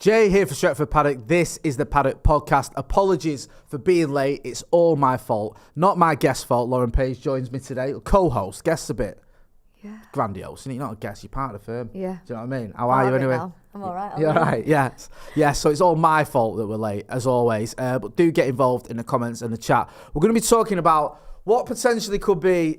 Jay here for Stretford Paddock. This is the Paddock Podcast. Apologies for being late. It's all my fault. Not my guest fault. Lauren Page joins me today. Co-host. Guest's a bit grandiose. You're not a guest. You're part of the firm. Yeah. Do you know what I mean? How are you anyway? Now. I'm all right. You're all right. Yes. Yes. So it's all my fault that we're late, as always. But do get involved in the comments and the chat. We're going to be talking about what potentially could be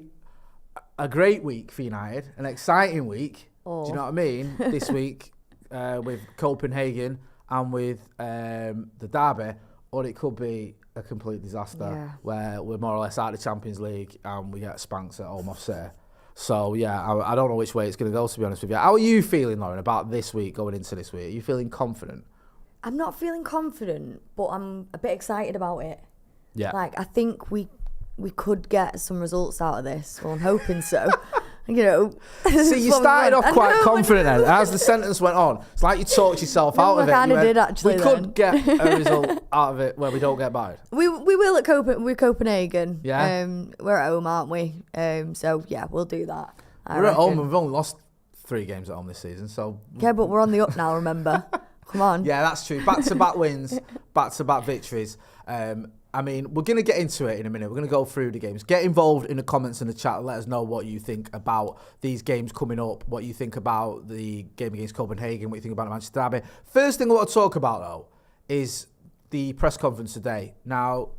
a great week for United, an exciting week. Do you know what I mean? This week. With Copenhagen and with the derby, or it could be a complete disaster where we're more or less out of the Champions League and we get spanked at home MUFC. So, I don't know which way it's going to go, to be honest with you. How are you feeling, Lauren, about this week, going into this week? Are you feeling confident? I'm not feeling confident, but I'm a bit excited about it. Yeah. Like, I think we could get some results out of this. Well, I'm hoping so. You know. See, you started off quite confident then. As the sentence went on, it's like you talked yourself out of it. I kind of did, actually. We could get a result out of it where we don't get battered. We will at Copenhagen. Yeah. We're at home, aren't we? So, yeah, we'll do that. We're at home. We've only lost 3 games at home this season. So yeah, but we're on the up now, remember? Come on. Yeah, that's true. Back-to-back wins, back-to-back victories. I mean, we're going to get into it in a minute. We're going to go through the games. Get involved in the comments in the chat. Let us know what you think about these games coming up, what you think about the game against Copenhagen, what you think about the Manchester derby. First thing I want to talk about, though, is the press conference today. Now,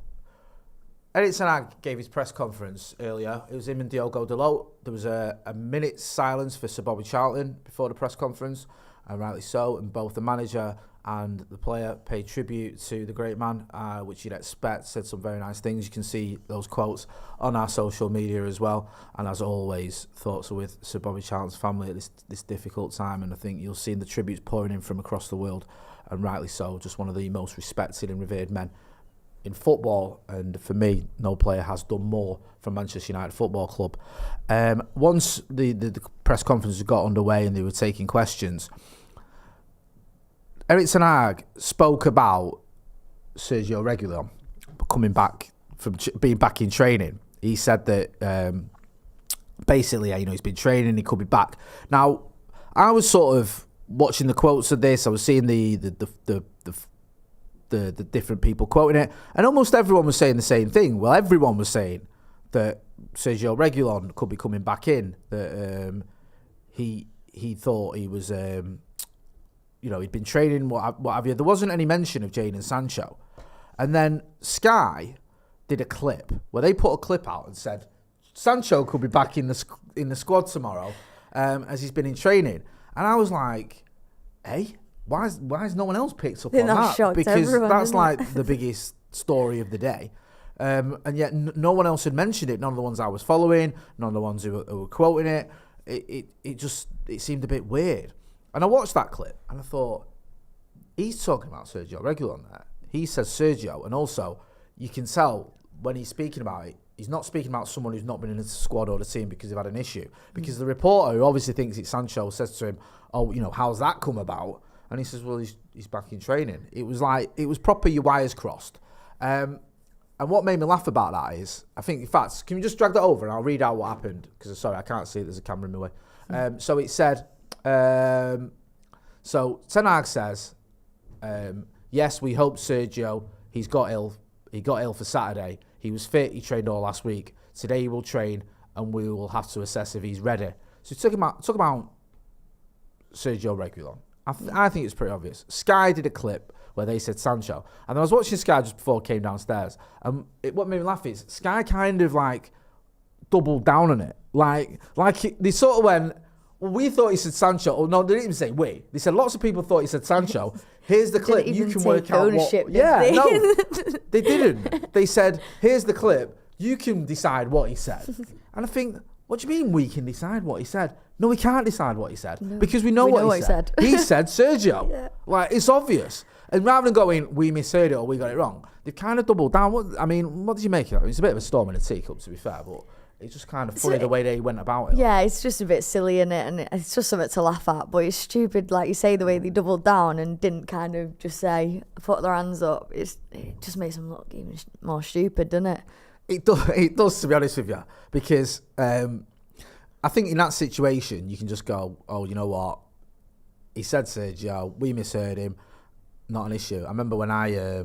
Erik Ten Hag gave his press conference earlier. It was him and Diogo Dalot. There was a minute's silence for Sir Bobby Charlton before the press conference, and rightly so, and both the manager and the player paid tribute to the great man, which you'd expect, said some very nice things. You can see those quotes on our social media as well. And as always, thoughts are with Sir Bobby Charlton's family at this difficult time. And I think you'll see the tributes pouring in from across the world, and rightly so. Just one of the most respected and revered men in football. And for me, no player has done more for Manchester United Football Club. Once the press conference got underway and they were taking questions, Erik Ten Hag spoke about Sergio Reguilon coming back from being back in training. He said that basically, he's been training, he could be back. Now, I was sort of watching the quotes of this. I was seeing the different people quoting it, and almost everyone was saying the same thing. Well, everyone was saying that Sergio Reguilon could be coming back in. That he thought he was. He'd been training, what have you. There wasn't any mention of Jadon Sancho. And then Sky did a clip where they put a clip out and said, Sancho could be back in the squad tomorrow as he's been in training. And I was like, hey, why is no one else picked up on that? Because everyone, that's like the biggest story of the day. And yet no one else had mentioned it. None of the ones I was following, none of the ones who were quoting it. It seemed a bit weird. And I watched that clip and I thought, he's talking about Sergio Reguilon there. He says Sergio, and also you can tell when he's speaking about it, he's not speaking about someone who's not been in the squad or the team because they've had an issue. Because the reporter, who obviously thinks it's Sancho, says to him, how's that come about? And he says, well, he's back in training. It was proper your wires crossed. And what made me laugh about that is, I think, in fact, can you just drag that over and I'll read out what happened? Because, sorry, I can't see it. There's a camera in my way. So it said... So Ten Hag says, yes, we hope Sergio, he got ill for Saturday. He was fit, he trained all last week. Today he will train and we will have to assess if he's ready. So talk about Sergio Reguilon. I think it's pretty obvious. Sky did a clip where they said Sancho. And I was watching Sky just before I came downstairs. And what made me laugh is Sky kind of like doubled down on it. Like they sort of went... Well, we thought he said Sancho. Oh, no, they didn't even say we. They said lots of people thought he said Sancho. Here's the clip. You can work out ownership, what... Yeah, no, they didn't. They said, here's the clip. You can decide what he said. And I think, what do you mean we can decide what he said? No, we can't decide what he said. No, because we know what he said. He said Sergio. Yeah. Like, it's obvious. And rather than going, we misheard it or we got it wrong, they've kind of doubled down. What did you make of it? It's a bit of a storm in a teacup, to be fair, but... It's just kind of funny the way they went about it. Yeah, it's just a bit silly, innit? And it's just something to laugh at. But it's stupid, like you say, the way they doubled down and didn't kind of just say, put their hands up. It just makes them look even more stupid, doesn't it? It does, to be honest with you. Because I think in that situation, you can just go, oh, you know what? He said Sergio, we misheard him. not an issue. I remember when I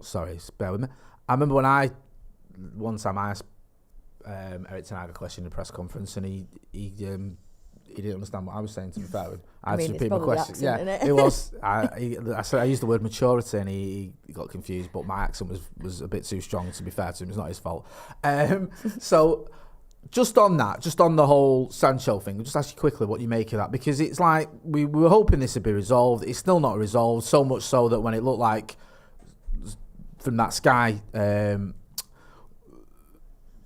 sorry, bear with me. I remember when one time I asked Erik Ten Hag a question in a press conference, and he didn't understand what I was saying. To be fair, I had to repeat my question. It was. I used the word maturity, and he got confused. But my accent was a bit too strong. To be fair to him, it's not his fault. So, just on the whole Sancho thing, just ask you quickly what you make of that, because it's like we were hoping this would be resolved. It's still not resolved. So much so that when it looked like from that Sky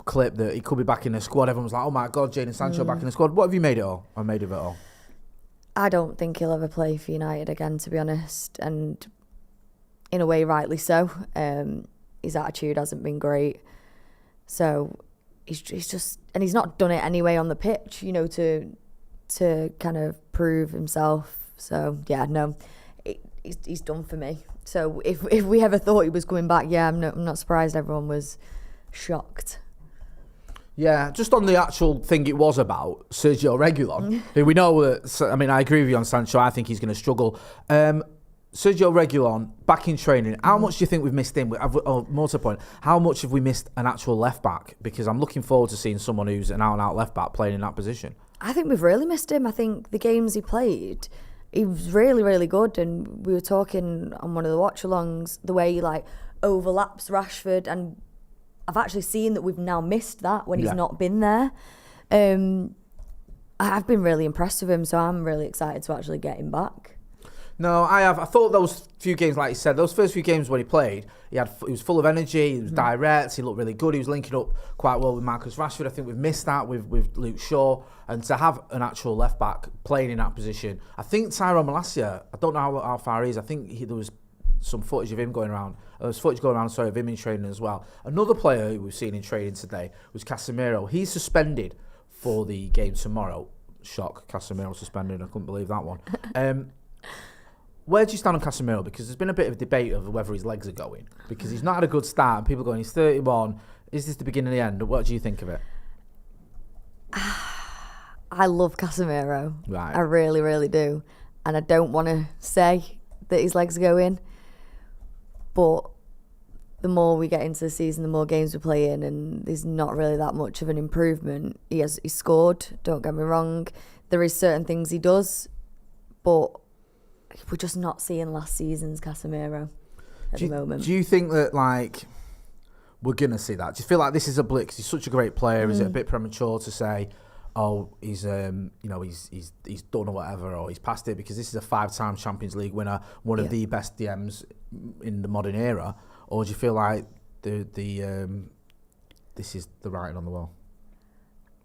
clip that he could be back in the squad, everyone was like, "Oh my God, Jadon Sancho back in the squad." What have you made it all? Or made of it all? I don't think he'll ever play for United again, to be honest, and in a way, rightly so. His attitude hasn't been great, so he's just, and he's not done it anyway on the pitch, you know, to kind of prove himself. So yeah, no, he's done for me. So if we ever thought he was coming back, yeah, I'm not surprised everyone was shocked. Yeah, just on the actual thing it was about, Sergio Reguilon, who we know that, I mean, I agree with you on Sancho, I think he's going to struggle. Sergio Reguilon, back in training, how much do you think we've missed him? More to the point, how much have we missed an actual left-back? Because I'm looking forward to seeing someone who's an out-and-out left-back playing in that position. I think we've really missed him. I think the games he played, he was really, really good, and we were talking on one of the watch-alongs, the way he, like, overlaps Rashford, and I've actually seen that we've now missed that when he's not been there. I've been really impressed with him, so I'm really excited to actually get him back. No, I have. I thought those few games, like you said, those first few games when he played, he was full of energy, he was direct, he looked really good, he was linking up quite well with Marcus Rashford. I think we've missed that with Luke Shaw, and to have an actual left-back playing in that position. I think Tyrone Malacia, I don't know how far he is, I think there was some footage of him going around. There's footage going around, of him in training as well. Another player who we've seen in training today was Casemiro. He's suspended for the game tomorrow. Shock, Casemiro suspended. I couldn't believe that one. Where do you stand on Casemiro? Because there's been a bit of debate over whether his legs are going. Because he's not had a good start. And people are going, he's 31. Is this the beginning of the end? What do you think of it? I love Casemiro. Right. I really, really do. And I don't want to say that his legs are going. But the more we get into the season, the more games we play in, and there's not really that much of an improvement. He scored, don't get me wrong. There is certain things he does, but we're just not seeing last season's Casemiro at the moment. Do you think that, like, we're going to see that? Do you feel like this is a blip? 'Cause he's such a great player. Is it a bit premature to say, oh, he's done or whatever, or he's past it? Because this is a 5-time Champions League winner, one of the best DMs in the modern era. Or do you feel like this is the writing on the wall?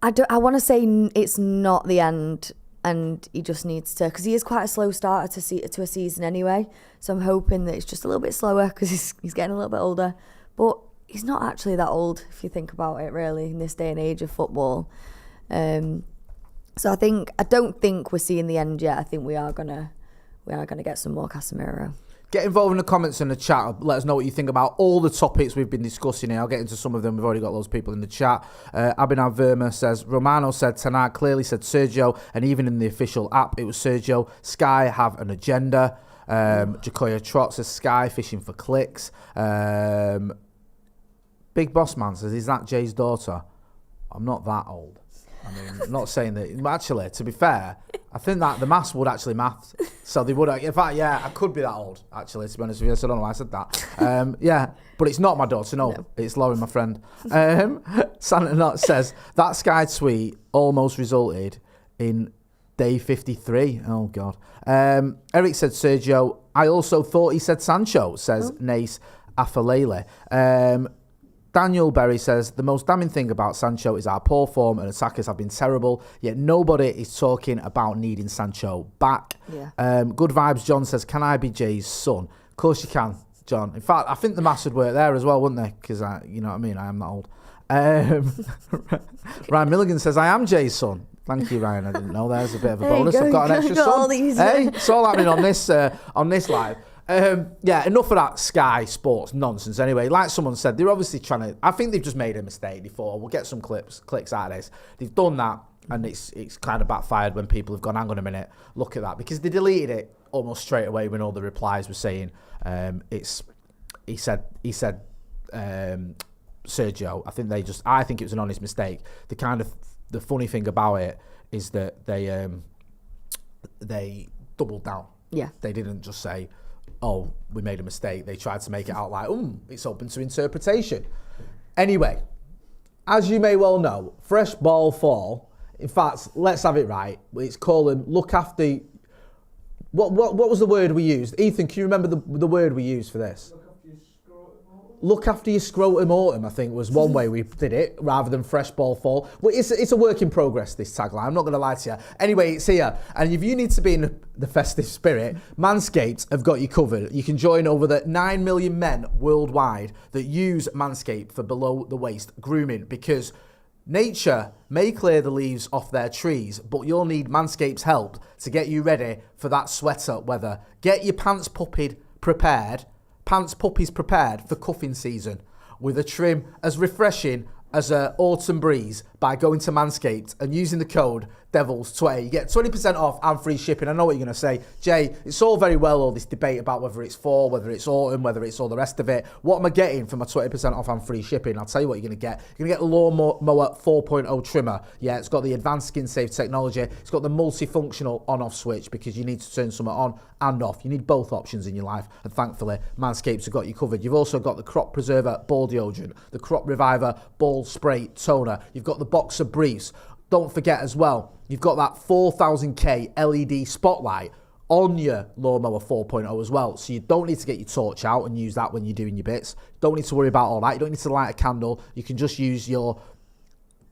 I want to say it's not the end, and he just needs to, because he is quite a slow starter to a season anyway. So I'm hoping that it's just a little bit slower, because he's getting a little bit older. But he's not actually that old if you think about it, really, in this day and age of football. So I don't think we're seeing the end yet. I think we are gonna get some more Casemiro. Get involved in the comments and the chat. Let us know what you think about all the topics we've been discussing here. I'll get into some of them. We've already got those people in the chat. Abhinav Verma says, Romano said Ten Hag clearly said Sergio, and even in the official app, it was Sergio. Sky have an agenda. Jacoya Trot says Sky fishing for clicks. Big Boss Man says, is that Jay's daughter? I'm not that old. I mean, I'm not saying that. Actually, to be fair, I think that the maths would actually math. So they would. In fact, yeah, I could be that old, actually, to be honest with you. So I don't know why I said that. Yeah, but it's not my daughter, no. It's Lauren, my friend. Santa Not says, that Sky tweet almost resulted in day 53. Oh, God. Erik said Sergio. I also thought he said Sancho, says Nace Afalele. Daniel Berry says, the most damning thing about Sancho is our poor form and attackers have been terrible, yet nobody is talking about needing Sancho back. Yeah. Good Vibes John says, can I be Jay's son? Of course you can, John. In fact, I think the maths would work there as well, wouldn't they? Because, you know what I mean, I am that old. Ryan Milligan says, I am Jay's son. Thank you, Ryan. I didn't know. There's a bit of a bonus. I've got an extra son. Hey, it's all happening on this live. Yeah, enough of that Sky Sports nonsense anyway. Like someone said, they're obviously trying to... I think they've just made a mistake before. We'll get some clicks out of this. They've done that. And it's kind of backfired when people have gone, hang on a minute, look at that. Because they deleted it almost straight away when all the replies were saying, he said, Sergio, I think it was an honest mistake. The funny thing about it is that they doubled down. Yeah. They didn't just say, oh, we made a mistake. They tried to make it out like, it's open to interpretation. Anyway, as you may well know, fresh ball fall. In fact, let's have it right. It's called look after. What was the word we used? Ethan, can you remember the word we used for this? Look after your scrotum autumn, I think, was one way we did it, rather than fresh ball fall. Well, it's a work in progress, this tagline. I'm not going to lie to you. Anyway, it's here. And if you need to be in the festive spirit, Manscaped have got you covered. You can join over the 9 million men worldwide that use Manscaped for below-the-waist grooming, because nature may clear the leaves off their trees, but you'll need Manscaped's help to get you ready for that sweater weather. Get your pants puppies prepared for cuffing season with a trim as refreshing as an autumn breeze by going to Manscaped and using the code DEVILS20. You get 20% off and free shipping. I know what you're going to say. Jay, it's all very well, all this debate about whether it's fall, whether it's autumn, whether it's all the rest of it. What am I getting for my 20% off and free shipping? I'll tell you what you're going to get. You're going to get the Lawnmower 4.0 trimmer. Yeah, it's got the advanced skin-safe technology. It's got the multifunctional on-off switch, because you need to turn something on and off. You need both options in your life, and thankfully, Manscaped have got you covered. You've also got the Crop Preserver Ball Deodorant, the Crop Reviver Ball Spray Toner. You've got the Boxer Briefs. Don't forget as well, you've got that 4000K LED spotlight on your Lawnmower 4.0 as well. So you don't need to get your torch out and use that when you're doing your bits. Don't need to worry about all that. You don't need to light a candle. You can just use your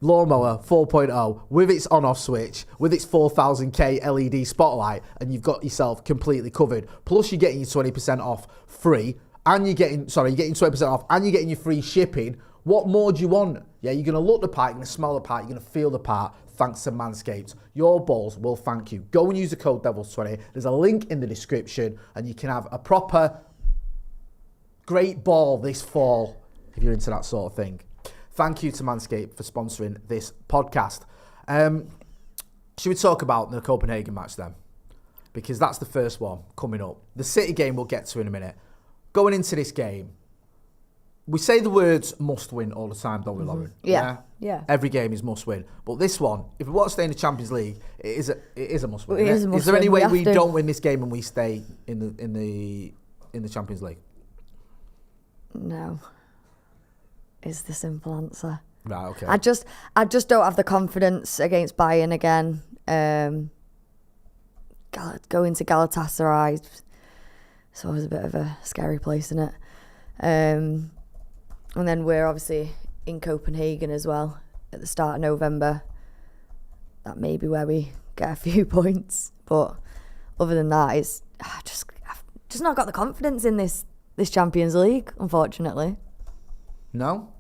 Lawnmower 4.0 with its on-off switch, with its 4000K LED spotlight, and you've got yourself completely covered. Plus, you're getting your 20% off free, and you're getting 20% off, and you're getting your free shipping. What more do you want? Yeah, you're going to look the part, you're going to smell the part, you're going to feel the part, thanks to Manscaped. Your balls will thank you. Go and use the code DEVILS20. There's a link in the description, and you can have a proper great ball this fall if you're into that sort of thing. Thank you to Manscaped for sponsoring this podcast. Should we talk about the Copenhagen match then? Because that's the first one coming up. The City game we'll get to in a minute. Going into this game, we say the words must win all the time, don't we, Lauren? Yeah. Every game is must win. But this one, if we want to stay in the Champions League, it is a must win. Is there any way we don't win this game and we stay in the Champions League? No. Is the simple answer. Right, okay. I just don't have the confidence against Bayern again. Going to Galatasaray, it's always a bit of a scary place, isn't it? And then we're obviously in Copenhagen as well at the start of November. That may be where we get a few points, but other than that, I've just not got the confidence in this Champions League, unfortunately. No,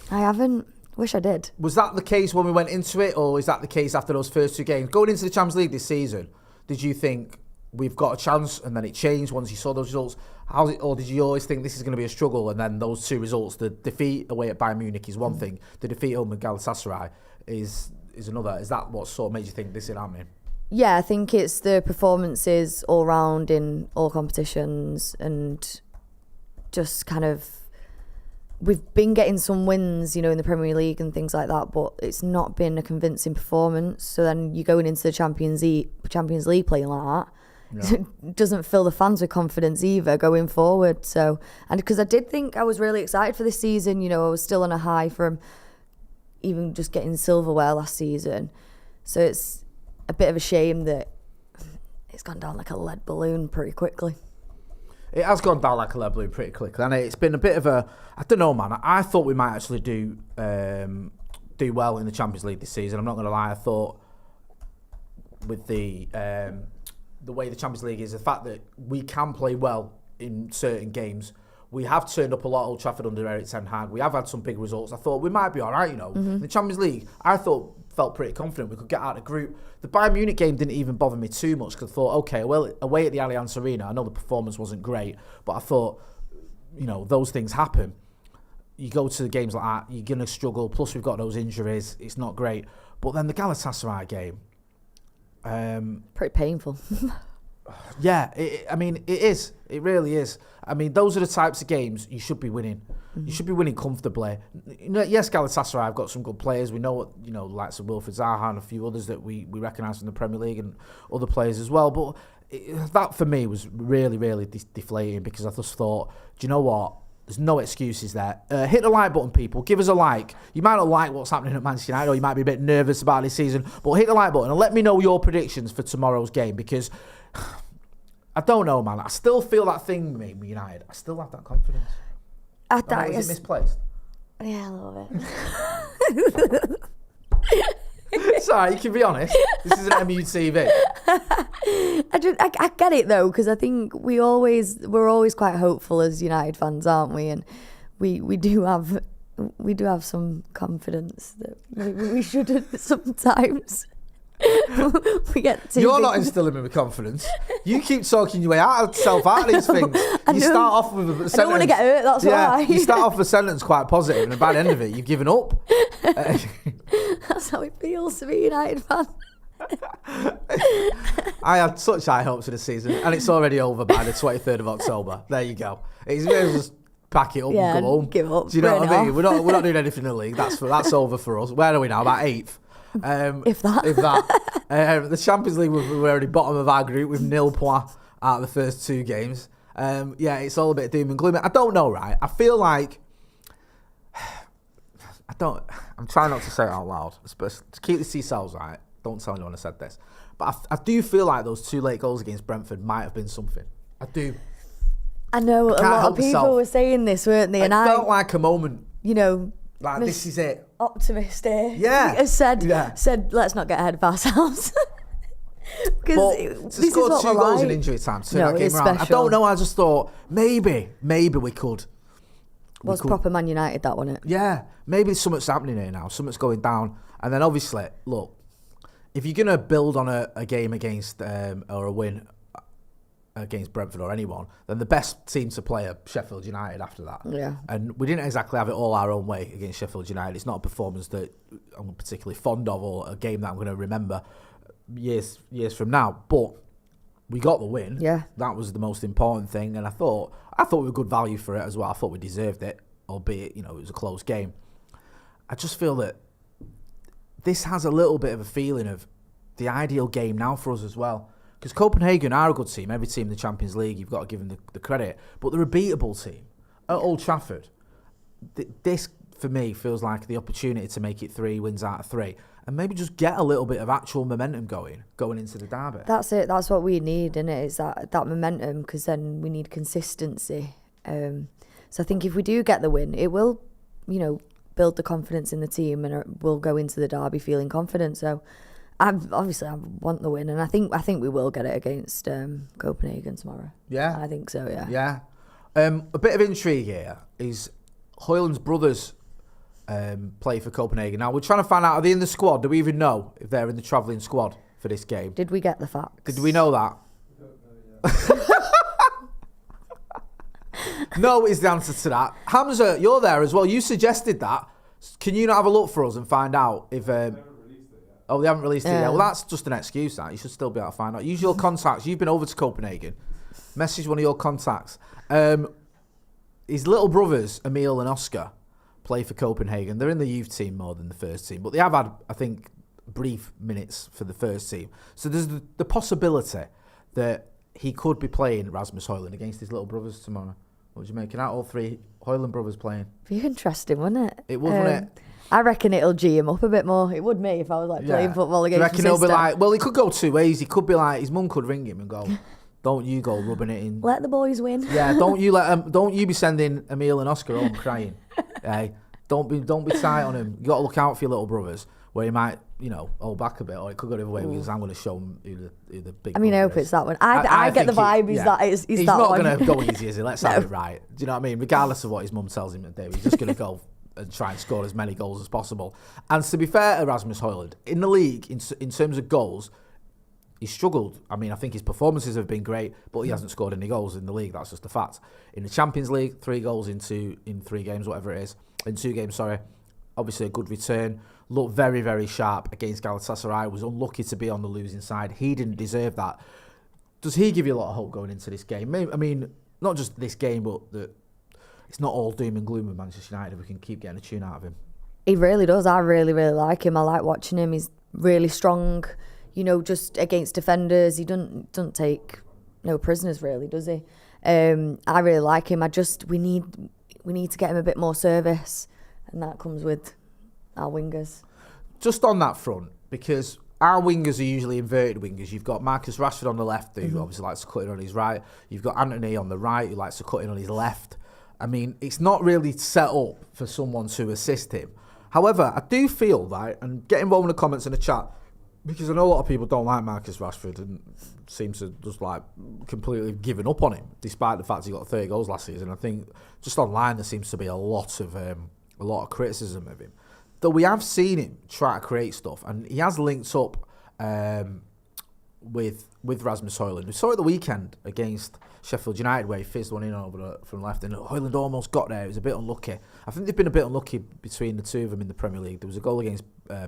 I haven't. Wish I did. Was that the case when we went into it, or is that the case after those first two games? Going into the Champions League this season, did you think we've got a chance, and then it changed once you saw those results? Or did you always think this is going to be a struggle, and then those two results, the defeat away at Bayern Munich is one thing, the defeat home at Galatasaray is another? Is that what sort of made you think this is happening? Yeah, I think it's the performances all round in all competitions, and just kind of, we've been getting some wins, in the Premier League and things like that, but it's not been a convincing performance. So then you're going into the Champions League playing like that. Yeah. It doesn't fill the fans with confidence either going forward. So, and because I did think I was really excited for this season, I was still on a high from even just getting silverware last season. So it's a bit of a shame that it's gone down like a lead balloon pretty quickly. It has gone down like a lead balloon pretty quickly, and it's been a bit of a, I don't know, man. I thought we might actually do well in the Champions League this season. I'm not going to lie. I thought with the way the Champions League is, the fact that we can play well in certain games. We have turned up a lot at Old Trafford under Erik Ten Hag. We have had some big results. I thought we might be all right, In the Champions League, I felt pretty confident we could get out of the group. The Bayern Munich game didn't even bother me too much, because I thought, okay, well, away at the Allianz Arena, I know the performance wasn't great, but I thought, those things happen. you go to the games like that, you're going to struggle. Plus, we've got those injuries. It's not great. But then the Galatasaray game... pretty painful. Yeah, I mean, it is. It really is. I mean, those are the types of games you should be winning. Mm-hmm. You should be winning comfortably. Yes, Galatasaray have got some good players. We know, likes of Wilfried Zaha and a few others that we recognise from the Premier League and other players as well. But that, for me, was really, really deflating because I just thought, do you know what? There's no excuses there. Hit the like button, people. Give us a like. You might not like what's happening at Manchester United, or you might be a bit nervous about this season, but hit the like button and let me know your predictions for tomorrow's game, because I don't know, man. I still feel that thing with United. I still have that confidence. Is it misplaced? Yeah, a little bit. Sorry, you can be honest. This is an MUTV. I get it though, because I think we're always quite hopeful as United fans, aren't we? And we do have some confidence that we shouldn't sometimes. We get too You're big. not instilling me with confidence. You keep talking your way out of these things. You start off with a sentence. I don't want to get hurt, that's why. You start off with a sentence quite positive, and by the end of it, you've given up. That's how it feels to be a United fan. I had such high hopes for the season, and it's already over by the 23rd of October. There you go. It's just pack it up and go home. Give up. Do you know what I mean? We're not doing anything in the league. That's over for us. Where are we now? About 8th. If that. The Champions League, we're already bottom of our group with 0 points out of the first 2 games. It's all a bit doom and gloom. I don't know, right? I feel like I'm trying not to say it out loud, but to keep this to yourselves, right? Don't tell anyone I said this. But I do feel like those 2 late goals against Brentford might have been something. I do. I know a lot of people were saying this, weren't they? And it felt like a moment. Like, this is it. Optimist here. Yeah. Said, let's not get ahead of ourselves. Because to score 2 goals in injury time, that came around. I don't know. I just thought maybe we could. Proper Man United, that, wasn't it? Yeah, maybe something's happening here now. Something's going down, and then obviously, look, if you're gonna build on a game against or a win against Brentford or anyone, then the best team to play are Sheffield United after that. Yeah. And we didn't exactly have it all our own way against Sheffield United. It's not a performance that I'm particularly fond of, or a game that I'm going to remember years from now. But we got the win. Yeah. That was the most important thing. And I thought we were good value for it as well. I thought we deserved it, albeit, it was a close game. I just feel that this has a little bit of a feeling of the ideal game now for us as well. Because Copenhagen are a good team. Every team in the Champions League, you've got to give them the credit. But they're a beatable team. At Old Trafford, this, for me, feels like the opportunity to make it 3 wins out of 3. And maybe just get a little bit of actual momentum going into the derby. That's it. That's what we need, isn't it? Is that momentum, because then we need consistency. So I think if we do get the win, it will, build the confidence in the team, and we'll go into the derby feeling confident. So I want the win, and I think we will get it against Copenhagen tomorrow. Yeah, I think so. Yeah. Yeah. A bit of intrigue here is Hojlund Brothers play for Copenhagen. Now we're trying to find out, are they in the squad? Do we even know if they're in the travelling squad for this game? Did we get the facts? Did we know that? No is the answer to that. Hamza, you're there as well. You suggested that. Can you not have a look for us and find out if? Oh, they haven't released it yet. Well, that's just an excuse. That you should still be able to find out. Use your contacts. You've been over to Copenhagen. Message one of your contacts. His little brothers, Emil and Oscar, play for Copenhagen. They're in the youth team more than the first team, but they have had, I think, brief minutes for the first team. So there's the possibility that he could be playing Rasmus Hojlund against his little brothers tomorrow. What would you make of that? All 3 Hojlund brothers playing. Be interesting, wouldn't it? It would, wouldn't it? I reckon it'll G him up a bit more. It would me if I was playing football against his sister. He'll be like, well, he could go 2 ways. He could be like, his mum could ring him and go, don't you go rubbing it in. Let the boys win. Yeah, don't you be sending Emil and Oscar home crying. Hey, don't be tight on him. You got to look out for your little brothers, where he might, hold back a bit, or it could go the other way, because I'm going to show him who the big. I mean, I hope it's that one. I get the vibe. He's that he's that not one. going to go easy, is he? Let's have it right. Do you know what I mean? Regardless of what his mum tells him to do, he's just going to go and try and score as many goals as possible. And to be fair to Rasmus Hojlund, in the league, in terms of goals, he's struggled. I mean, I think his performances have been great, but he hasn't scored any goals in the league. That's just a fact. In the Champions League, 3 goals in 3 games, whatever it is. In 2 games, sorry. Obviously a good return. Looked very, very sharp against Galatasaray. Was unlucky to be on the losing side. He didn't deserve that. Does he give you a lot of hope going into this game? I mean, not just this game, but it's not all doom and gloom with Manchester United if we can keep getting a tune out of him. He really does. I really, really like him. I like watching him. He's really strong, just against defenders. He doesn't take no prisoners, really, does he? I really like him. We need to get him a bit more service, and that comes with our wingers. Just on that front, because our wingers are usually inverted wingers. You've got Marcus Rashford on the left, who obviously likes to cut in on his right. You've got Anthony on the right, who likes to cut in on his left. I mean, it's not really set up for someone to assist him. However, I do feel that, and get involved in the comments in the chat, because I know a lot of people don't like Marcus Rashford and seem to just completely given up on him, despite the fact he got 30 goals last season. I think just online there seems to be a lot of criticism of him. Though we have seen him try to create stuff, and he has linked up with Rasmus Hojlund. We saw it the weekend against Sheffield United where he fizzed one in from left, and Hojlund almost got there. It was a bit unlucky. I think they've been a bit unlucky between the two of them in the Premier League. There was a goal against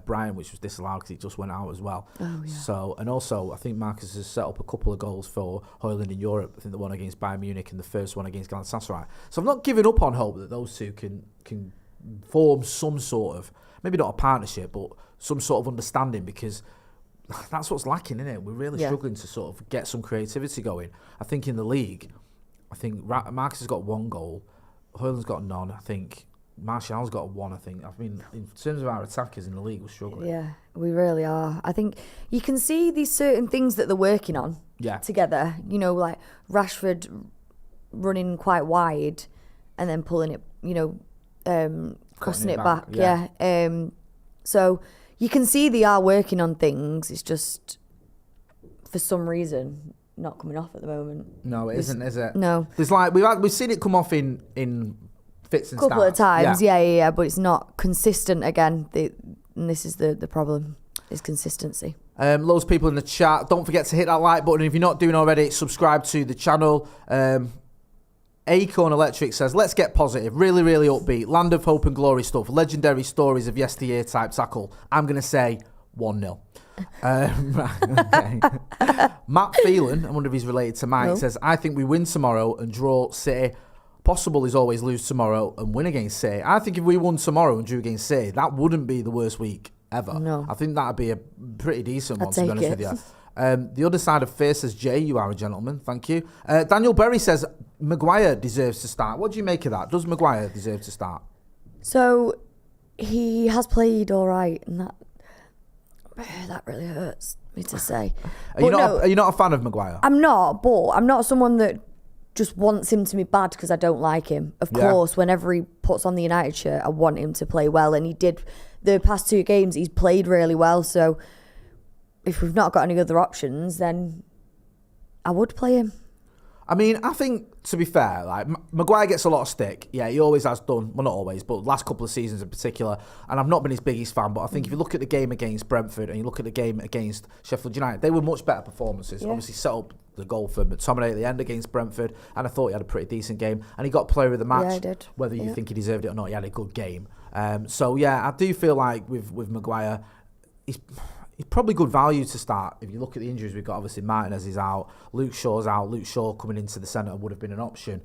Brighton which was disallowed because it just went out as well. Oh, yeah. So, and also I think Marcus has set up a couple of goals for Hojlund in Europe. I think the one against Bayern Munich and the first one against Galatasaray. So I'm not giving up on hope that those two can form some sort of, maybe not a partnership, but some sort of understanding, because that's what's lacking, isn't it? We're really struggling to sort of get some creativity going. I think in the league, Marcus has got 1 goal, Hojlund's got none. I think Martial's got 1. I mean, in terms of our attackers in the league, we're struggling. Yeah, we really are. I think you can see these certain things that they're working on together. Like Rashford running quite wide and then pulling it, crossing it back. Yeah. So you can see they are working on things. It's just, for some reason, not coming off at the moment. No, it isn't, is it? No. There's we've seen it come off in fits and starts. A couple of times, yeah, but it's not consistent again. And this is the problem, is consistency. Loads of people in the chat. Don't forget to hit that like button. If you're not doing already, subscribe to the channel. Acorn Electric says, let's get positive. Really, really upbeat. Land of hope and glory stuff. Legendary stories of yesteryear type tackle. I'm going to say 1-0. Okay. Matt Phelan, I wonder if he's related to Mike, says, I think we win tomorrow and draw City. Possible is always lose tomorrow and win against City. I think if we won tomorrow and drew against City, that wouldn't be the worst week ever. No. I think that'd be a pretty decent one, to be honest with you. it. The other side of face says, Jay, you are a gentleman. Thank you. Daniel Berry says, Maguire deserves to start. What do you make of that? Does Maguire deserve to start? So he has played all right, and that really hurts me to say. Are you not a fan of Maguire? I'm not, but I'm not someone that just wants him to be bad because I don't like him. Of course, whenever he puts on the United shirt, I want him to play well, and he did. The past 2 games, he's played really well, so if we've not got any other options, then I would play him. I mean, I think, to be fair, Maguire gets a lot of stick. Yeah, he always has done. Well, not always, but last couple of seasons in particular. And I've not been his biggest fan, but I think if you look at the game against Brentford and you look at the game against Sheffield United, they were much better performances. Yeah. Obviously set up the goal for McTominay at the end against Brentford, and I thought he had a pretty decent game. And he got player of the match. Yeah, he did. Whether you think he deserved it or not, he had a good game. So, yeah, I do feel like with Maguire, he's probably good value to start. If you look at the injuries we've got, obviously Martinez is out, Luke Shaw's out. Luke Shaw coming into the centre would have been an option.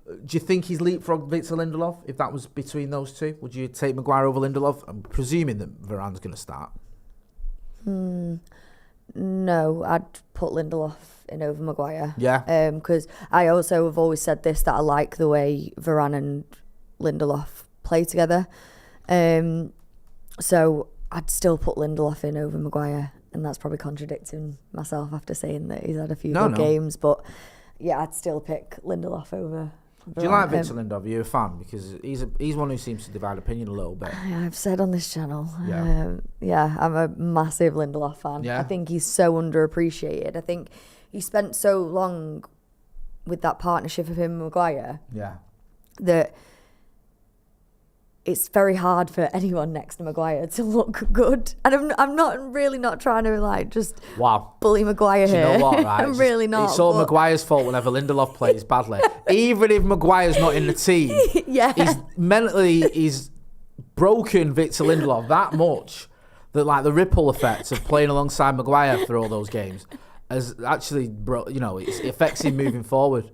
Do you think he's leapfrogged Victor Lindelof? If that was between those two, would you take Maguire over Lindelof? I'm presuming that Varane's going to start. No, I'd put Lindelof in over Maguire. Yeah. Because I also have always said this, that I like the way Varane and Lindelof play together. So I'd still put Lindelof in over Maguire, and that's probably contradicting myself after saying that he's had a few good games. But yeah, I'd still pick Lindelof over Varane. Do you like Victor Lindelof? Are you a fan? Because he's one who seems to divide opinion a little bit. I've said on this channel, yeah, I'm a massive Lindelof fan. Yeah. I think he's so underappreciated. I think he spent so long with that partnership of him and Maguire. Yeah. That it's very hard for anyone next to Maguire to look good. And I'm not trying to like just bully Maguire here. Do you know what, right? I'm really not. It's all Maguire's fault whenever Lindelof plays badly. Even if Maguire's not in the team, he's broken Victor Lindelof that much that like the ripple effect of playing alongside Maguire for all those games has actually, it affects him moving forward.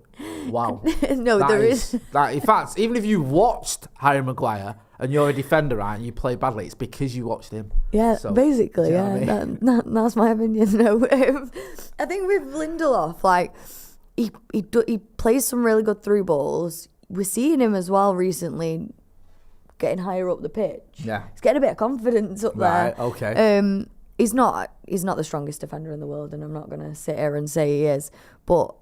Wow. No, there is. In fact, even if you watched Harry Maguire and you're a defender, right, and you play badly, it's because you watched him. Yeah, so, basically, yeah. I mean? That's my opinion. No, I think with Lindelof, like he plays some really good through balls. We're seeing him as well recently, getting higher up the pitch. Yeah, he's getting a bit of confidence up there. Right. Okay. He's not the strongest defender in the world, and I'm not going to sit here and say he is, but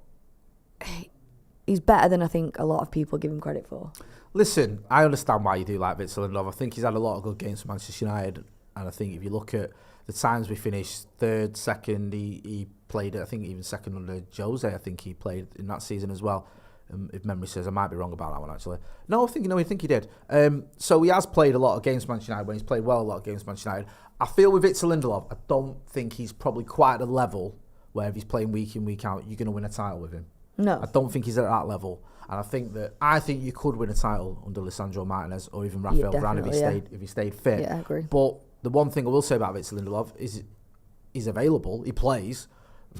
he's better than I think a lot of people give him credit for. Listen, I understand why you do like Victor Lindelof. I think he's had a lot of good games for Manchester United, and I think if you look at the times we finished third, second, he played, I think even second under Jose, I think he played in that season as well. If memory says, I might be wrong about that one actually. No, I think he did. So he has played a lot of games for Manchester United when he's played well a lot of games for Manchester United. I feel with Victor Lindelof, I don't think he's probably quite at a level where if he's playing week in, week out, you're going to win a title with him. No. I don't think he's at that level. And I think you could win a title under Lisandro Martinez or even Rafael Varane if he stayed fit. Yeah, I agree. But the one thing I will say about Victor Lindelof is he's available, he plays.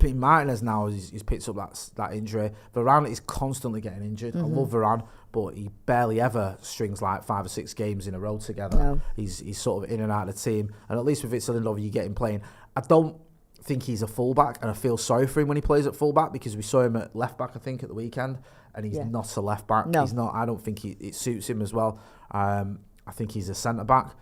I mean, Martinez now he's picked up that injury. Varane is constantly getting injured. Mm-hmm. I love Varane, but he barely ever strings like 5 or 6 games in a row together. No. He's sort of in and out of the team. And at least with Victor Lindelof, you get him playing. I don't think he's a fullback, and I feel sorry for him when he plays at fullback because we saw him at left back, I think, at the weekend, and he's not a left back. No. He's not. I don't think it suits him as well. I think he's a centre back.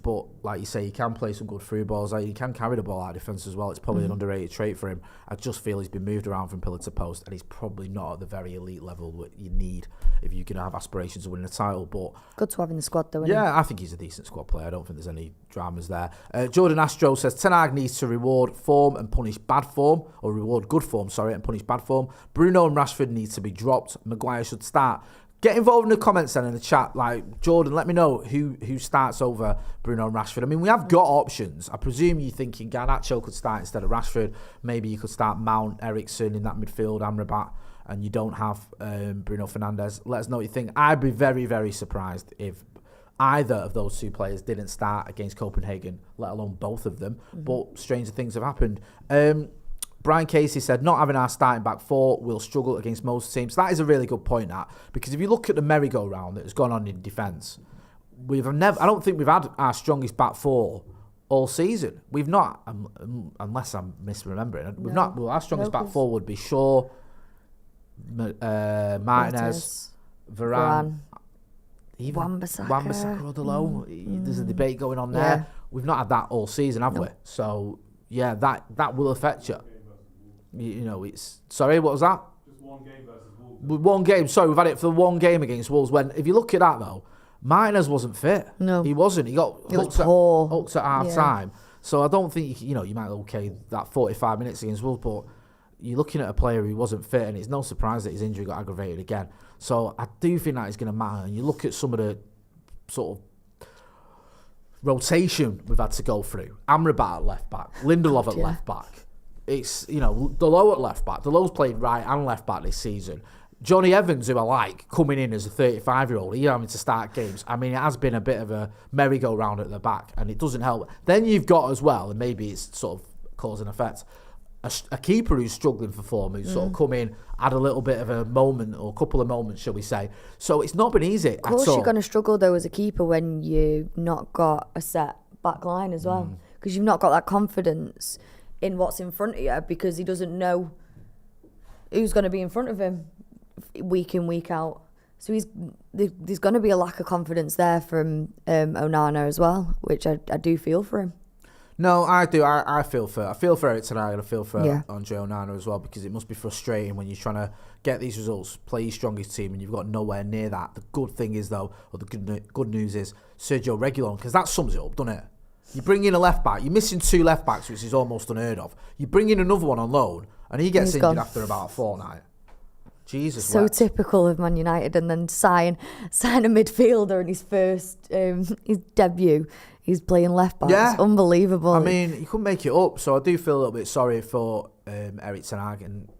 But like you say, he can play some good through balls. He can carry the ball out of defence as well. It's probably an underrated trait for him. I just feel he's been moved around from pillar to post, and he's probably not at the very elite level that you need if you're going to have aspirations of winning a title. But good to have in the squad, though. Isn't I think he's a decent squad player. I don't think there's any dramas there. Jordan Astro says Ten Hag needs to reward form and punish bad form, or reward good form, and punish bad form. Bruno and Rashford need to be dropped. Maguire should start. Get involved in the comments then in the chat. Like, Jordan, let me know who starts over Bruno and Rashford. I mean, we have got options. I presume you're thinking Garnacho could start instead of Rashford. Maybe you could start Mount, Eriksen in that midfield, Amrabat, and you don't have Bruno Fernandes. Let us know what you think. I'd be very, very surprised if either of those two players didn't start against Copenhagen, let alone both of them. Mm-hmm. But stranger things have happened. Brian Casey said, not having our starting back four will struggle against most teams. That is a really good point, that, because if you look at the merry-go-round that has gone on in defence, I don't think we've had our strongest back four all season. We've not, unless I'm misremembering. We've not. Well, our strongest back four would be Shaw, Martinez, Varane. Even Wan-Bissaka or Dalot. There's a debate going on there. Yeah. We've not had that all season, have we? So yeah, that will affect you. It's... Sorry, what was that? Just one game versus Wolves. With one game. Sorry, we've had it for one game against Wolves. When, if you look at that, though, Martinez wasn't fit. No. He wasn't. He got hooked at half-time. So I don't think, you might that 45 minutes against Wolves, but you're looking at a player who wasn't fit, and it's no surprise that his injury got aggravated again. So I do think that is going to matter. And you look at some of the sort of rotation we've had to go through. Amrabat at left-back. Lindelof at left-back. It's, Dalot at left back. Dalot's played right and left back this season. Johnny Evans, who I like, coming in as a 35-year-old, he's having to start games. I mean, it has been a bit of a merry-go-round at the back, and it doesn't help. Then you've got as well, and maybe it's sort of cause and effect, a keeper who's struggling for form, who's sort of come in, had a little bit of a moment, or a couple of moments, shall we say. So it's not been easy at all. Of course you're going to struggle, though, as a keeper when you've not got a set back line as well, because you've not got that confidence in what's in front of you, because he doesn't know who's going to be in front of him week in, week out. So there's going to be a lack of confidence there from Onana as well, which I do feel for him. No, I do. I feel for Erik tonight, and I feel for Andre Onana as well, because it must be frustrating when you're trying to get these results, play your strongest team, and you've got nowhere near that. The good thing is, though, or the good news is Sergio Reguilón, because that sums it up, doesn't it? You bring in a left back, you're missing 2 left backs, which is almost unheard of. You bring in another one on loan, and he gets injured after about a fortnight. Jesus, so wept. typical of Man United, and then sign a midfielder in his first his debut. He's playing left back. Yeah. It's unbelievable. I mean, you couldn't make it up, so I do feel a little bit sorry for Erik ten Hag, and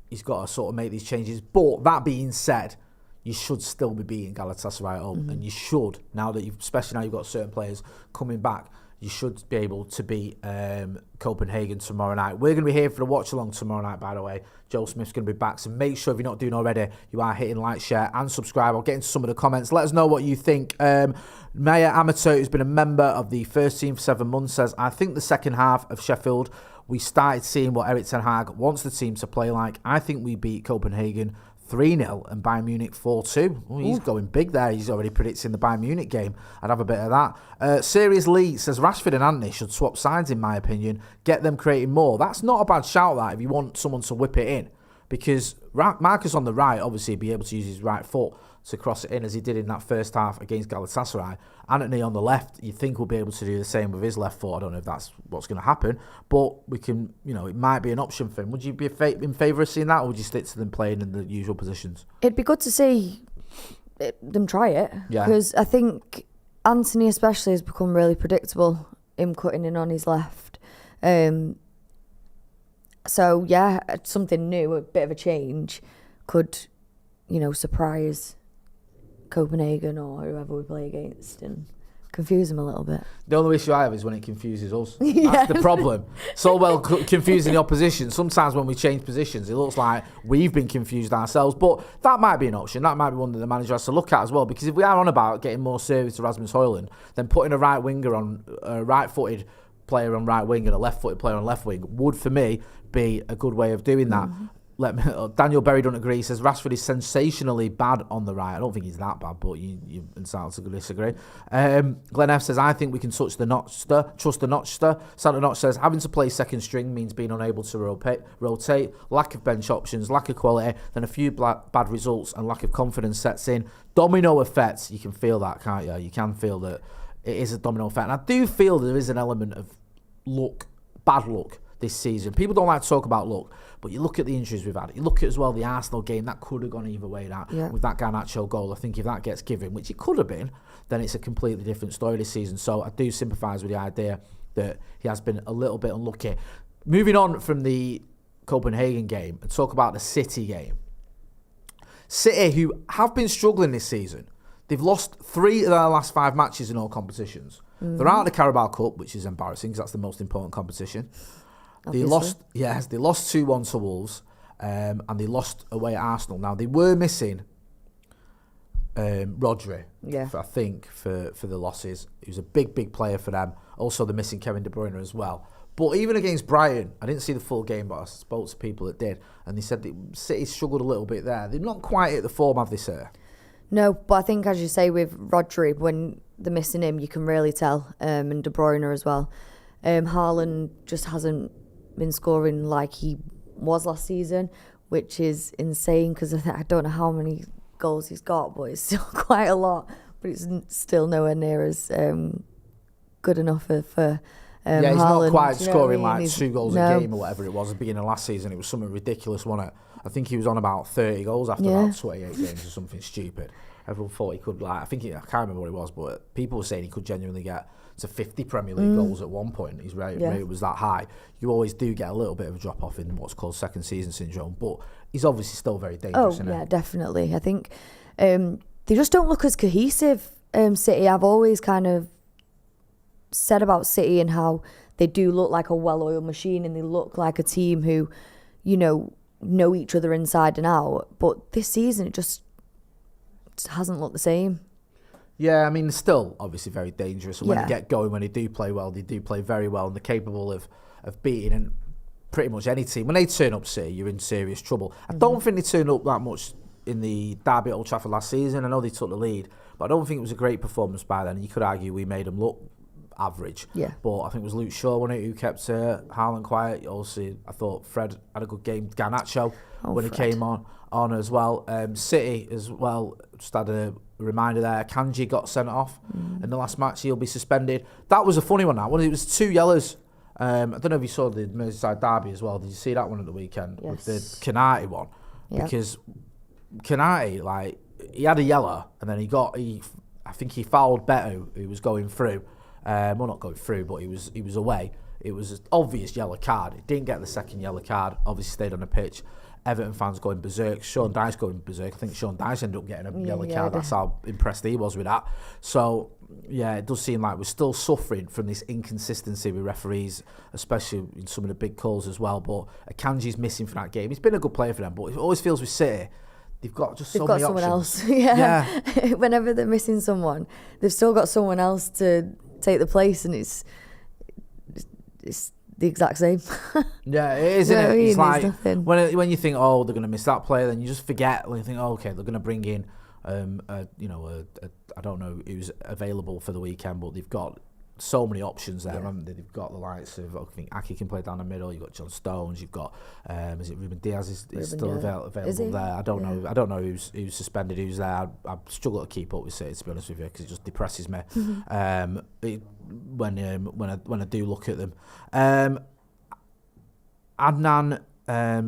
he's got to sort of make these changes. But that being said, you should still be beating Galatasaray at home, and you should, especially now you've got certain players coming back, you should be able to beat Copenhagen tomorrow night. We're going to be here for the watch-along tomorrow night, by the way. Joe Smith's going to be back, so make sure if you're not doing already, you are hitting like, share and subscribe. I'll get into some of the comments. Let us know what you think. Maya Amateur, who's been a member of the first team for 7 months, says, I think the second half of Sheffield, we started seeing what Erik ten Hag wants the team to play like. I think we beat Copenhagen 3-0 and Bayern Munich 4-2. Oh, he's going big there. He's already predicting the Bayern Munich game. I'd have a bit of that. Serious Lee says Rashford and Antony should swap sides, in my opinion. Get them creating more. That's not a bad shout, that, if you want someone to whip it in. Because Marcus on the right, obviously, be able to use his right foot to cross it in, as he did in that first half against Galatasaray. Antony on the left, you'd think will be able to do the same with his left foot. I don't know if that's what's going to happen, but we can, it might be an option for him. Would you be in favour of seeing that, or would you stick to them playing in the usual positions? It'd be good to see them try it. Yeah. Because I think Antony especially has become really predictable, him cutting in on his left. So, yeah, something new, a bit of a change could, surprise Copenhagen or whoever we play against and confuse them a little bit. The only issue I have is when it confuses us. That's the problem. So well confusing the opposition. Sometimes when we change positions, it looks like we've been confused ourselves. But that might be an option. That might be one that the manager has to look at as well. Because if we are on about getting more service to Rasmus Hojlund, then putting a right winger on a right-footed player on right wing and a left-footed player on left wing would, for me, be a good way of doing that. Daniel Berry don't agree. He says Rashford is sensationally bad on the right. I don't think he's that bad, but you're entitled to disagree. Glenn F says, I think we can trust the Notchster. Santa Notch says, having to play second string means being unable to rotate, lack of bench options, lack of quality, then a few bad results and lack of confidence sets in. Domino effects, you can feel that, can't you? You can feel that it is a domino effect. And I do feel there is an element of bad luck this season. People don't like to talk about luck, but you look at the injuries we've had. You look at as well the Arsenal game, that could have gone either way with that Garnacho goal. I think if that gets given, which it could have been, then it's a completely different story this season. So I do sympathise with the idea that he has been a little bit unlucky. Moving on from the Copenhagen game and talk about the City game. City, who have been struggling this season, they've lost 3 of their last 5 matches in all competitions. They're out of the Carabao Cup, which is embarrassing because that's the most important competition. Obviously. They lost 2-1 to Wolves, and they lost away at Arsenal. Now, they were missing Rodri, I think, for the losses. He was a big player for them. Also, they're missing Kevin De Bruyne as well. But even against Brighton, I didn't see the full game, but I spoke to people that did, and they said that City struggled a little bit there. They're not quite at the form, have they, sir? No, but I think, as you say, with Rodri, when they're missing him, you can really tell, and De Bruyne as well. Haaland just hasn't been scoring like he was last season, which is insane because I don't know how many goals he's got, but it's still quite a lot. But it's still nowhere near as good enough for he's Haaland, not quite scoring like 2 goals a game or whatever it was at the beginning of last season. It was something ridiculous, wasn't it? I think he was on about 30 goals after about 28 games or something stupid. Everyone thought he could, I can't remember what it was, but people were saying he could genuinely get to 50 Premier League goals at one point. His rate was that high. You always do get a little bit of a drop off in what's called second season syndrome, but he's obviously still very dangerous. Definitely. I think they just don't look as cohesive. City, I've always kind of said about City and how they do look like a well-oiled machine and they look like a team who, know each other inside and out. But this season, it just hasn't looked the same. Yeah, I mean, they're still obviously very dangerous. And when they get going, when they do play well, they do play very well, and they're capable of beating and pretty much any team. When they turn up, City, you're in serious trouble. I don't think they turned up that much in the derby at Old Trafford last season. I know they took the lead, but I don't think it was a great performance by then. You could argue we made them look average. Yeah. But I think it was Luke Shaw, wasn't it, who kept Haaland quiet. Also, I thought Fred had a good game. Garnacho, when Fred. He came on as well. City as well, just had a reminder there. Kanji got sent off in the last match. He'll be suspended. That was a funny one, that one. It was 2 yellows. I don't know if you saw the Merseyside derby as well. Did you see that one at the weekend? Yes. With the Canati one? Yeah. Because Kanate, like, he had a yellow, and then I think he fouled Beto, who was going through. Well, not going through, but he was away. It was an obvious yellow card. He didn't get the second yellow card. Obviously stayed on the pitch. Everton fans going berserk. Sean Dyche going berserk. I think Sean Dyche ended up getting a yellow card. That's how impressed he was with that. So, yeah, it does seem like we're still suffering from this inconsistency with referees, especially in some of the big calls as well. But Akanji's missing from that game. He's been a good player for them, but it always feels with City, they've got just so many options. Else. Yeah. Whenever they're missing someone, they've still got someone else to take the place, and it's the exact same. Yeah, it is, isn't it? It's like when you think, oh, they're going to miss that player, then you just forget. When you think, oh, okay, they're going to bring in, I don't know who's available for the weekend, but they've got so many options there, haven't they? They've got the likes of, I think Aki can play down the middle. You've got John Stones. You've got, is it Ruben Diaz? Is still available there? I don't know. I don't know who's suspended, who's there. I struggle to keep up with City, to be honest with you, because it just depresses me. When I do look at them. Adnan,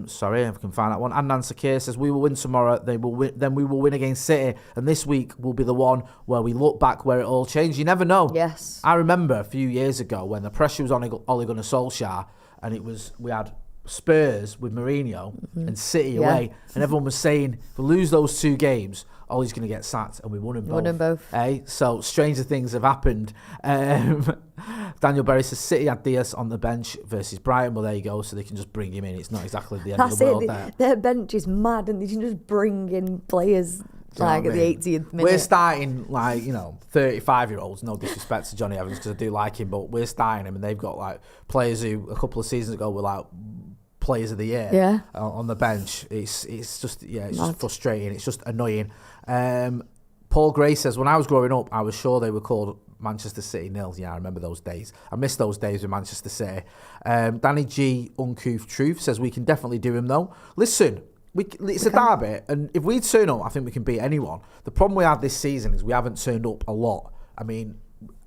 sorry if I can find that one. Adnan Sakir says, we will win tomorrow, then we will win against City, and this week will be the one where we look back where it all changed. You never know. Yes. I remember a few years ago when the pressure was on Ole Gunnar Solskjaer, and we had Spurs with Mourinho and City away, and everyone was saying, if we lose those two games, Ole's going to get sacked, and we won them both. So stranger things have happened. Daniel Berry says City had Diaz on the bench versus Brighton. Well, there you go. So they can just bring him in. It's not exactly the end of the world there. Their bench is mad, and they can just bring in players at the 80th minute. We're starting 35-year-olds. No disrespect to Johnny Evans, because I do like him, but we're starting him, and they've got players who a couple of seasons ago were players of the year on the bench. It's just frustrating. It's just annoying. Paul Gray says, when I was growing up, I was sure they were called Manchester City nils. Yeah, I remember those days. I miss those days with Manchester City. Danny G Uncouth Truth says, we can definitely do him though. Listen, it's a derby, and if we turn up, I think we can beat anyone. The problem we had this season is we haven't turned up a lot. I mean,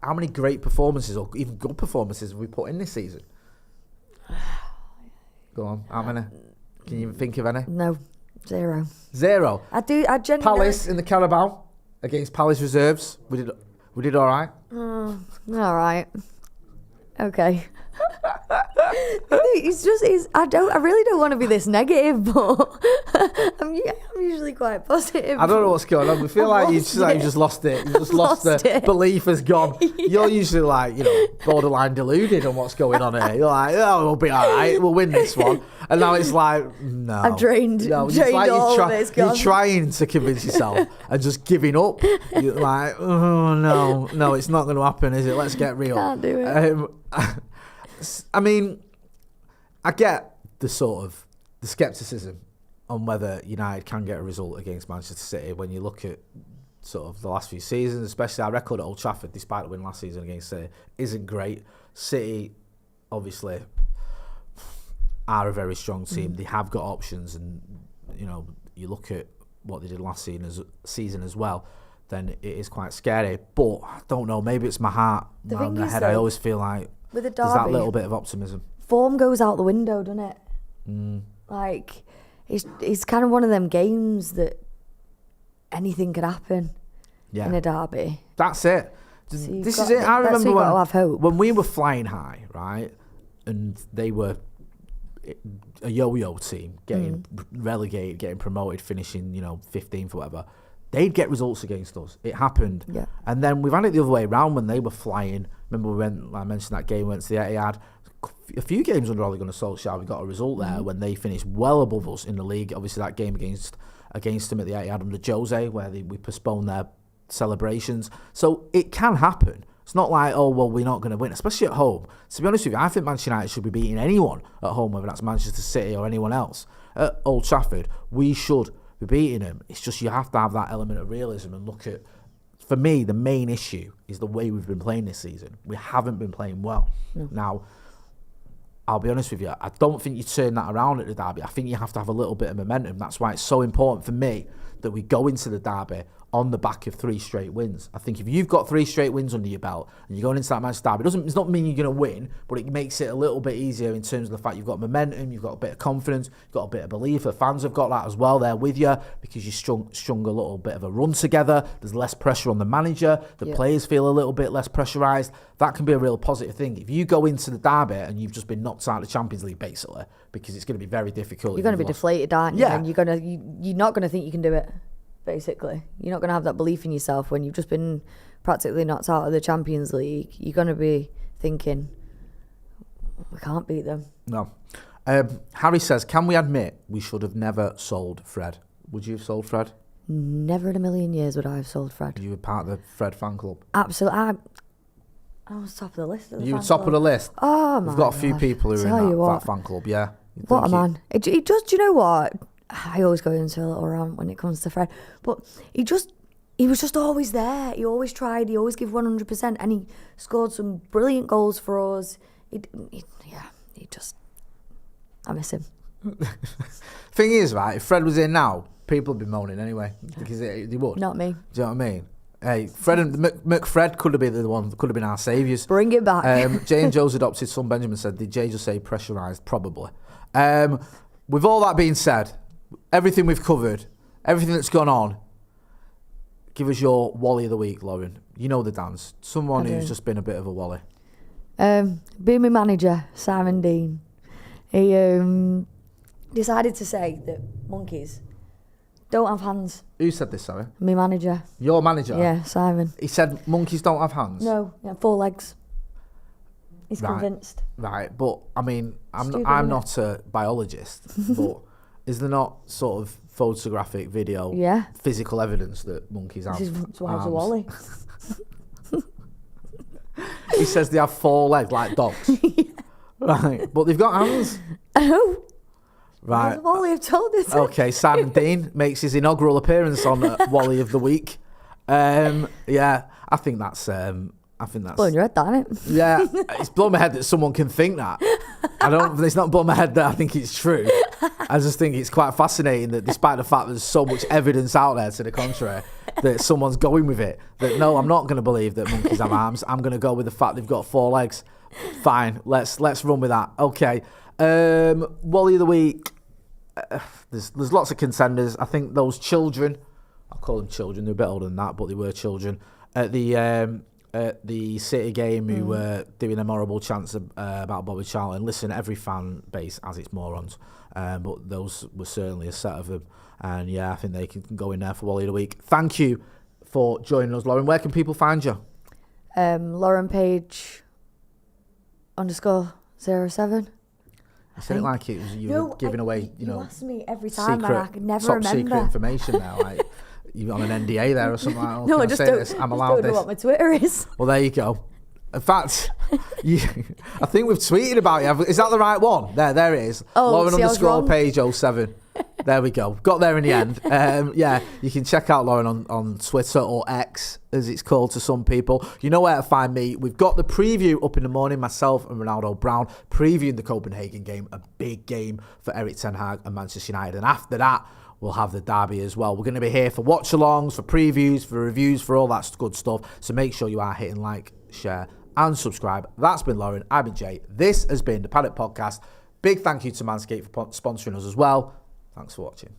how many great performances or even good performances have we put in this season? Go on, how many? Can you even think of any? No, zero. I genuinely... Palace in the Carabao against Palace reserves. We did all right. All right. Okay. I really don't want to be this negative, but I'm usually quite positive. I don't know what's going on. I feel like you've just lost it. You've just lost the belief has gone. Yeah. You're usually borderline deluded on what's going on here. You're like, oh, we'll be all right. We'll win this one. And now it's like, no. I've drained all of it. You're trying to convince yourself and just giving up. You're like, oh, no, it's not going to happen, is it? Let's get real. Can't do it. I mean, I get the scepticism on whether United can get a result against Manchester City when you look at sort of the last few seasons, especially our record at Old Trafford, despite the win last season against City, isn't great. City, obviously, are a very strong team. They have got options, and you look at what they did last season as well, then it is quite scary. But I don't know, maybe it's my heart, my head. I always feel like with a derby, there's that little bit of optimism. Form goes out the window, doesn't it? It's kind of one of them games that anything could happen in a derby. That's it. This is it. I remember when we were flying high, right, and they were a yo-yo team, getting relegated, getting promoted, finishing 15th or whatever. They'd get results against us. It happened. Yeah. And then we've had it the other way around when they were flying. Remember I mentioned that game, we went to the Etihad. A few games under Ole Gunnar Solskjaer, we got a result there when they finished well above us in the league. Obviously, that game against them at the Etihad under Jose, where we postponed their celebrations. So it can happen. It's not like, oh, well, we're not going to win, especially at home. To be honest with you, I think Manchester United should be beating anyone at home, whether that's Manchester City or anyone else. At Old Trafford, we should be beating them. It's just you have to have that element of realism and look at, for me, the main issue is the way we've been playing this season. We haven't been playing well. No. Now, I'll be honest with you, I don't think you turn that around at the derby. I think you have to have a little bit of momentum. That's why it's so important for me that we go into the derby on the back of 3 straight wins. I think if you've got 3 straight wins under your belt and you're going into that Manchester derby, it's not mean you're going to win, but it makes it a little bit easier in terms of the fact you've got momentum, you've got a bit of confidence, you've got a bit of belief. The fans have got that as well. They're with you because you strung a little bit of a run together. There's less pressure on the manager. The players feel a little bit less pressurised. That can be a real positive thing. If you go into the derby and you've just been knocked out of the Champions League, basically, because it's going to be very difficult. You're going to be deflated, aren't you? Yeah. And you're not going to think you can do it. Basically, you're not going to have that belief in yourself when you've just been practically knocked out of the Champions League. You're going to be thinking, we can't beat them. No. Harry says, can we admit we should have never sold Fred? Would you have sold Fred? Never in a million years would I have sold Fred. You were part of the Fred fan club? Absolutely. I was top of the list. You were top of the list? Oh, my We've got a few people who are in that fan club, yeah. What a man. He does, do you know what? I always go into a little rant when it comes to Fred, but he was just always there. He always tried. He always gave 100%, and he scored some brilliant goals for us. I miss him. Thing is, right, if Fred was in now, people would be moaning anyway, because they would. Not me. Do you know what I mean? Hey, Fred and McFred could have been the one, could have been our saviours. Bring it back. Jay and Joe's adopted son Benjamin said, did Jay just say pressurised? Probably. With all that being said, everything we've covered, everything that's gone on, give us your Wally of the week, Lauren. You know the dance. Someone who's just been a bit of a Wally. Being my manager, Simon Dean, he decided to say that monkeys don't have hands. Who said this, sorry? My manager. Your manager? Yeah, Simon. He said monkeys don't have hands? No, 4 legs. He's Right. convinced. Right, but I mean, I'm Stupid, not a biologist, but is there not sort of photographic video, physical evidence that monkeys have This is why it's a arms? Wally. He says they have 4 legs like dogs. Right, but they've got hands. I know. Right. Wally have told us. Okay, Simon Dean makes his inaugural appearance on Wally of the Week. Yeah, I think that's Blowing your head down, it? Yeah, it's blown my head that someone can think that. It's not blown my head that I think it's true. I just think it's quite fascinating that despite the fact there's so much evidence out there to the contrary, that someone's going with it. That no, I'm not going to believe that monkeys have arms. I'm going to go with the fact they've got 4 legs. Fine, let's run with that. Okay, Wally of the Week. There's lots of contenders. I think those children, I'll call them children, they're a bit older than that, but they were children, at the City game who were doing them horrible chants about Bobby Charlton. Listen, every fan base has its morons, but those were certainly a set of them. And yeah, I think they can go in there for Wally of the Week. Thank you for joining us, Lauren. Where can people find you? Lauren Page _07. I said it like it was you were giving away, you ask me every time, secret, and I could never top remember. secret information now. Like you on an NDA there or something like that. No, I just don't, I'm just allowed don't this. know what my Twitter is. Well, there you go. In fact, I think we've tweeted about you. Is that the right one? There it is. Oh, Lauren see, _ Page 07. There we go. Got there in the end. Yeah, you can check out Lauren on Twitter, or X, as it's called to some people. You know where to find me. We've got the preview up in the morning, myself and Ronaldo Brown, previewing the Copenhagen game, a big game for Erik Ten Hag and Manchester United. And after that, we'll have the derby as well. We're going to be here for watch-alongs, for previews, for reviews, for all that good stuff. So make sure you are hitting like, share, and subscribe. That's been Lauren. I've been Jay. This has been the Paddock Podcast. Big thank you to Manscaped for sponsoring us as well. Thanks for watching.